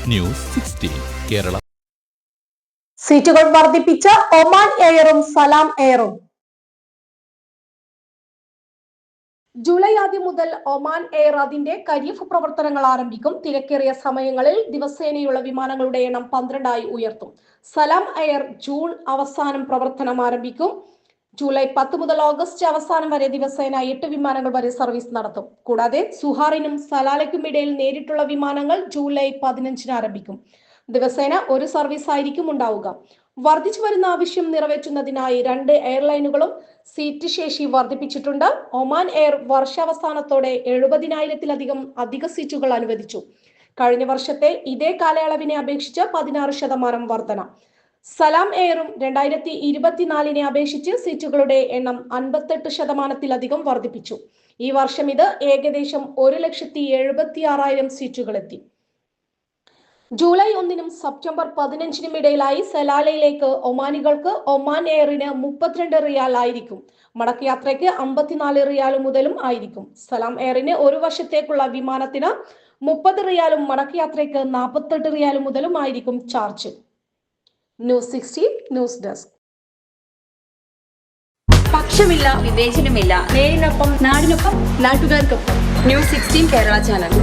News 16 Kerala. സീറ്റുകൾ വർദ്ധിപ്പിച്ച Oman എയറും സലാം എയറും. July ആദ്യം മുതൽ ഒമാൻ എയർ അതിന്റെ കരിയഫ് പ്രവർത്തനങ്ങൾ ആരംഭിക്കും. തിരക്കേറിയ സമയങ്ങളിൽ ദിവസേനയുള്ള വിമാനങ്ങളുടെ എണ്ണം 12 ഉയർത്തും. സലാം എയർ ജൂൺ അവസാനം പ്രവർത്തനം ആരംഭിക്കും. ജൂലൈ 10 മുതൽ ഓഗസ്റ്റ് അവസാനം വരെ ദിവസേന 8 വിമാനങ്ങൾ വരെ സർവീസ് നടത്തും. കൂടാതെ സുഹാറിനും സലാലയ്ക്കും ഇടയിൽ നേരിട്ടുള്ള വിമാനങ്ങൾ ജൂലൈ 15 ആരംഭിക്കും. ദിവസേന ഒരു സർവീസ് ആയിരിക്കും ഉണ്ടാവുക. വർദ്ധിച്ചു വരുന്ന ആവശ്യം നിറവേറ്റുന്നതിനായി 2 എയർലൈനുകളും സീറ്റ് ശേഷി വർദ്ധിപ്പിച്ചിട്ടുണ്ട്. ഒമാൻ എയർ വർഷാവസാനത്തോടെ 70,000-ലധികം അധിക സീറ്റുകൾ അനുവദിച്ചു. കഴിഞ്ഞ വർഷത്തെ ഇതേ കാലയളവിനെ അപേക്ഷിച്ച് 16% വർധന. സലാം എയറും 2024 അപേക്ഷിച്ച് സീറ്റുകളുടെ എണ്ണം 58%-ലധികം വർദ്ധിപ്പിച്ചു. ഈ വർഷം ഇത് ഏകദേശം 1,76,000 സീറ്റുകളെത്തി. ജൂലൈ 1 സെപ്റ്റംബർ 15 ഇടയിലായി സലാലയിലേക്ക് ഒമാനികൾക്ക് ഒമാൻ എയറിന് 32 റിയാൽ ആയിരിക്കും. മടക്കയാത്രയ്ക്ക് 54 റിയാൽ മുതലും ആയിരിക്കും. സലാം എയറിന് ഒരു വർഷത്തേക്കുള്ള വിമാനത്തിന് 30 റിയാലും മടക്കയാത്രയ്ക്ക് 48 റിയാൽ മുതലും ആയിരിക്കും ചാർജ്. News 16 news desk. പക്ഷമില്ല, വിവേചനമില്ല. നേരിനൊപ്പം, നാടിനൊപ്പം, നാട്ടുകാർക്കൊപ്പം. News 16 Kerala channel.